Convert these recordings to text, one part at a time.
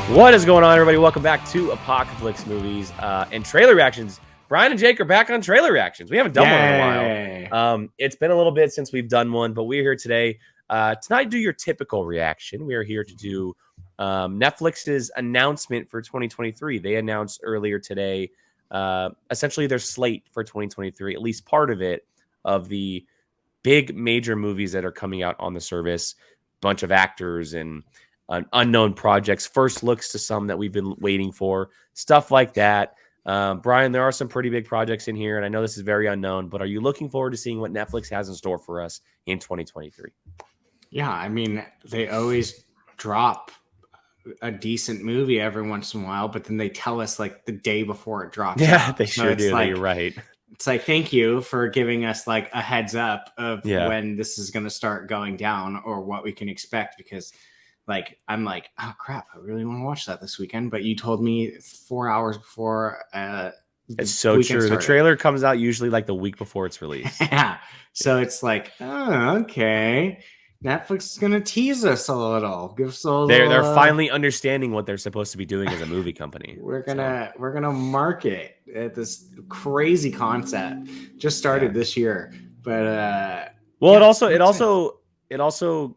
What is going on, everybody? Welcome back to Apocalypse Movies and Trailer Reactions. Brian and Jake are back on Trailer Reactions. We haven't done one in a while. It's been a little bit since we've done one, but we're here today to not do your typical reaction. We are here to do Netflix's announcement for 2023. They announced earlier today, essentially their slate for 2023, at least part of it, of the big major movies that are coming out on the service. Bunch of actors and unknown projects, first looks to some that we've been waiting for, stuff like that. Brian, there are some pretty big projects in here, and I know this is very unknown, but are you looking forward to seeing what Netflix has in store for us in 2023? Yeah, I mean, they always drop a decent movie every once in a while, but then they tell us like the day before it drops. Yeah, they sure do. Like, you're right. It's like, thank you for giving us like a heads up of when this is going to start going down or what we can expect, because like, I'm like, oh crap, I really want to watch that this weekend. But you told me 4 hours before. It's so true. Started. The trailer comes out usually like the week before it's released. Yeah. So it's like, oh, okay. Netflix is going to tease us a little. Give us a little. They're finally understanding what they're supposed to be doing as a movie company. We're gonna market at this crazy concept. Just started this year, but well, it also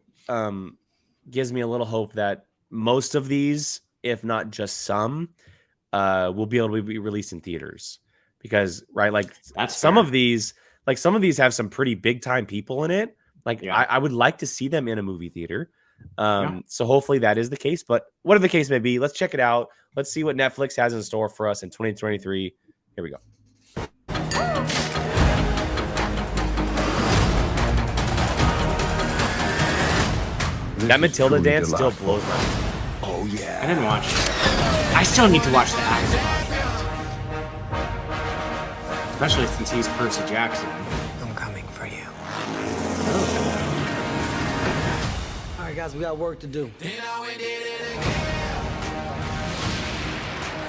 gives me a little hope that most of these, if not just some, will be able to be released in theaters, because some of these have some pretty big time people in it. I would like to see them in a movie theater. So hopefully that is the case, but whatever the case may be, let's check it out. Let's see what Netflix has in store for us in 2023. Here we go. That Matilda dance still blows my mind. Oh yeah. I didn't watch it. I still need to watch the acting. Especially since he's Percy Jackson. I'm coming for you. All right, guys, we got work to do.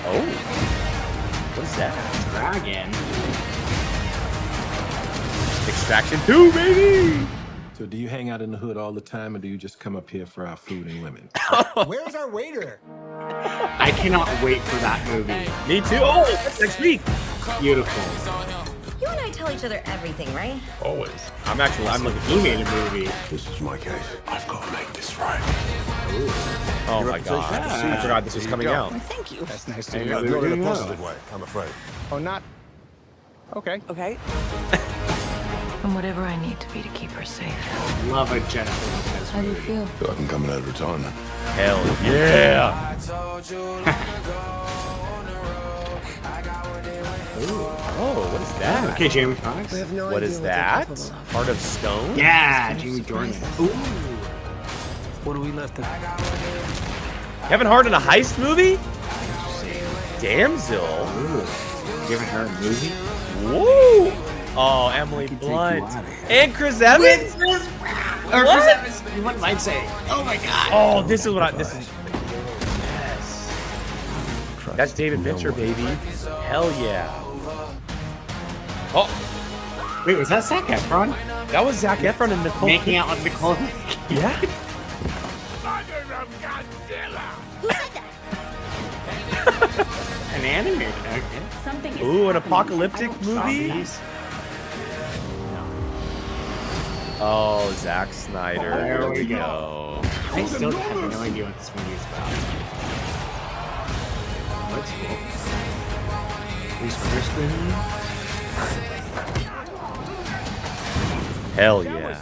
Oh, what is that? Dragon. Extraction 2, baby. So do you hang out in the hood all the time, or do you just come up here for our food and women? Where's our waiter? I cannot wait for that movie. Me too. Oh, that's next week. Beautiful. You and I tell each other everything, right? Always. I'm looking. He made a movie. This is my case. I've got to make this right. Oh my god! I forgot this was coming out. Thank you. That's nice to Hey, meet Not you. in a positive way, I'm afraid. Oh, not. Okay. Okay. I'm whatever I need to be to keep her safe. Love a Jennifer Lopez How do you movie. feel? Feel like I'm coming out of retirement. Hell yeah! Oh, what is that? Okay, Jamie Foxx. We have no What idea is what they're that? capable of. Heart of Stone? Yeah, Jamie Jordan. Ooh. What are we left to? Kevin Hart in a heist movie? Damsel. Giving her a movie? Whoa! Oh, Emily Blunt and Chris Evans. Or Chris Evans. What might say? Oh my god. Oh, this is what this is. Yes. That's David Fincher, baby. Hell yeah. Oh, Wait, was that Zac Efron? that was Zac Efron and Nicole. Making out with Nicole? Yeah. An animated, okay. Something is Ooh, an happening. apocalyptic I don't movie? Zombies. Oh, Zack Snyder. There Here we we go. go. I still have no idea what this movie is about. What's cool? Reese Witherspoon. Hell yeah.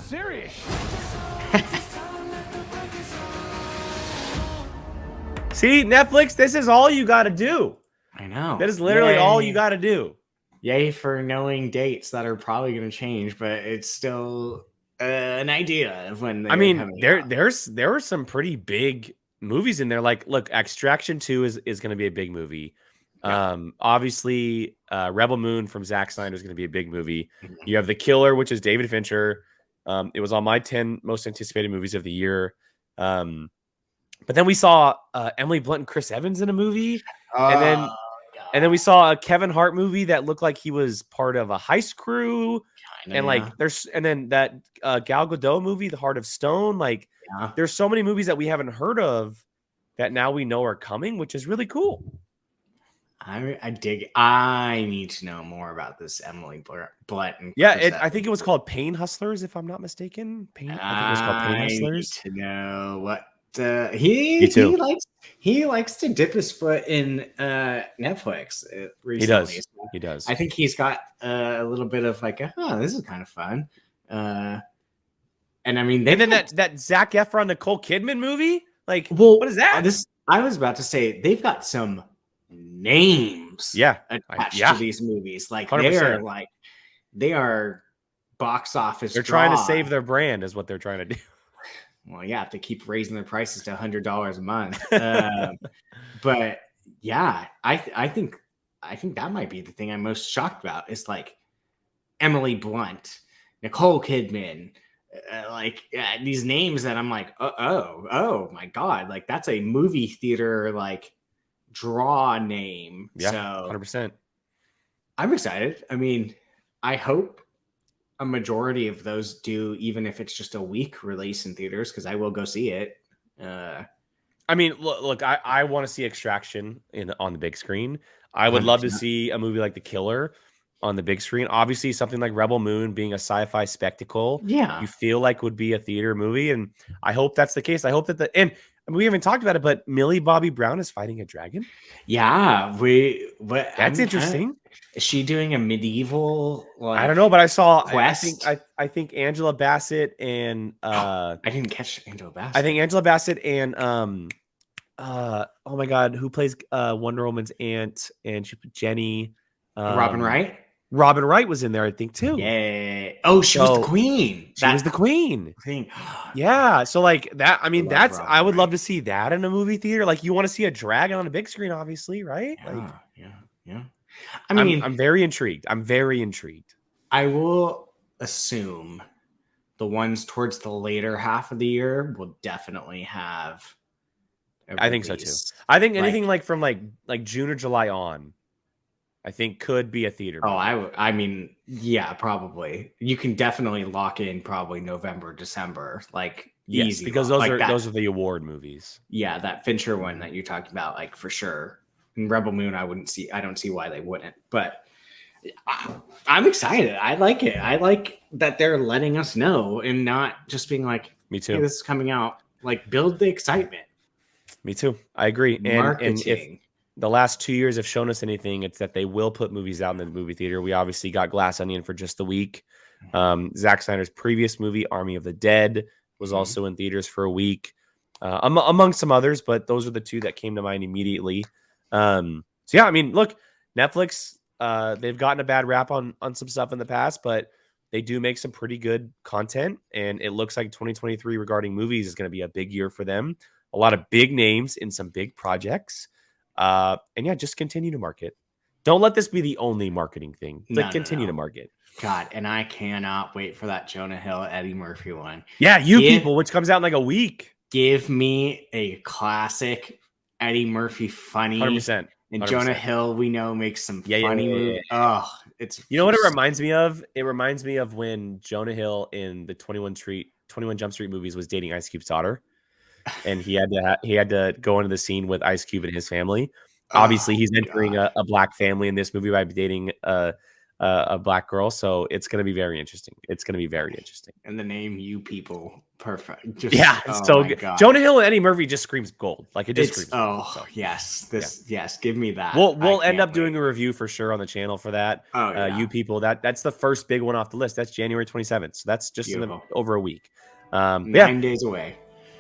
See, Netflix, this is all you got to do. I know. That is literally all you got to do. Yay for knowing dates that are probably going to change, but it's still an idea of when. I mean, there were some pretty big movies in there. Like, look, Extraction 2 is going to be a big movie. Yeah. Obviously, Rebel Moon from Zack Snyder is going to be a big movie. You have The Killer, which is David Fincher. It was on my 10 most anticipated movies of the year. But then we saw Emily Blunt and Chris Evans in a movie, and then we saw a Kevin Hart movie that looked like he was part of a heist crew. And like and then that Gal Gadot movie, The Heart of Stone. Like there's so many movies that we haven't heard of that now we know are coming, which is really cool. I dig. I need to know more about this Emily Blunt. Yeah, I think it was called Pain Hustlers, if I'm not mistaken. I think it was called Pain Hustlers. I need to know what he likes to dip his foot in Netflix recently. He does. I think he's got a little bit of like, this is kind of fun. And I mean, and then that Zac Efron Nicole Kidman movie, like, well, what is that? I was about to say they've got some names attached to these movies. Like 100%. They are box office. They're trying to save their brand, is what they're trying to do. Well, yeah, if they keep raising their prices to $100 a month. But yeah, I think that might be the thing I'm most shocked about. Is like Emily Blunt, Nicole Kidman, these names that I'm like, oh my God, like that's a movie theater like draw name. Yeah, so 100%. I'm excited. I mean, I hope a majority of those do, even if it's just a week release in theaters, because I will go see it. I mean, look, I want to see Extraction on the big screen. I would 100%. Love to see a movie like The Killer on the big screen. Obviously, something like Rebel Moon being a sci-fi spectacle, you feel like would be a theater movie, and I hope that's the case. I hope that we haven't talked about it, but Millie Bobby Brown is fighting a dragon. Yeah, that's interesting. Is she doing a medieval? I don't know, but I saw. Quest? I think Angela Bassett and I didn't catch Angela Bassett. I think Angela Bassett and oh my God, who plays Wonder Woman's aunt, and she Jenny. Robin Wright. Robin Wright was in there, I think, too. Yeah. Oh, she was the queen. She was the queen. Yeah. So like that, I mean, I would love to see that in a movie theater. Like you want to see a dragon on a big screen, obviously, right? Yeah. I mean, I'm very intrigued. I will assume the ones towards the later half of the year will definitely have. I think so too. I think anything like from like June or July on, I think could be a theater movie. I mean, yeah, probably. You can definitely lock in probably November, December, like easy. Because those are the award movies. Yeah, that Fincher one that you're talking about, like for sure. And Rebel Moon, I don't see why they wouldn't. But I'm excited. I like it. I like that they're letting us know and not just being like, me too. Hey, this is coming out. Like build the excitement. Me too. I agree. Marketing. And if the last 2 years have shown us anything, it's that they will put movies out in the movie theater. We obviously got Glass Onion for just the week. Zack Snyder's previous movie, Army of the Dead, was also in theaters for a week, among some others, but those are the two that came to mind immediately. So yeah, I mean, look, Netflix, they've gotten a bad rap on some stuff in the past, but they do make some pretty good content, and it looks like 2023 regarding movies is going to be a big year for them. A lot of big names in some big projects. And yeah, just continue to market. Don't let this be the only marketing thing. Continue to market. God, and I cannot wait for that Jonah Hill, Eddie Murphy one. Yeah, People, which comes out in like a week. Give me a classic Eddie Murphy funny. 100%. And Jonah Hill, we know, makes some funny movies. Oh, it's what it reminds me of? It reminds me of when Jonah Hill in the 21 Jump Street movies was dating Ice Cube's daughter. And he had to go into the scene with Ice Cube and his family. Obviously, he's entering a black family in this movie by dating a black girl. So it's going to be very interesting. And the name "You People," perfect. It's so good. God. Jonah Hill and Eddie Murphy just screams gold. Like it just screams. Oh, yes. Yes. Give me that. We'll end up doing a review for sure on the channel for that. You People. That's the first big one off the list. That's January 27th. So that's just over a week. 9 days away.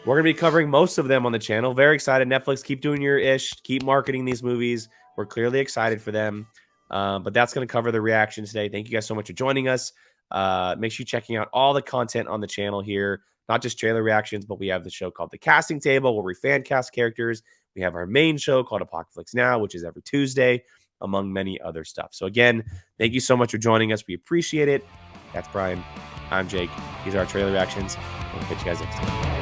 We're going to be covering most of them on the channel. Very excited. Netflix, keep doing your ish. Keep marketing these movies. We're clearly excited for them. But that's going to cover the reaction today. Thank you guys so much for joining us. Make sure you're checking out all the content on the channel here. Not just trailer reactions, but we have the show called The Casting Table, where we fan cast characters. We have our main show called Apocalypse Now, which is every Tuesday, among many other stuff. So again, thank you so much for joining us. We appreciate it. That's Brian. I'm Jake. These are our trailer reactions. We'll catch you guys next time.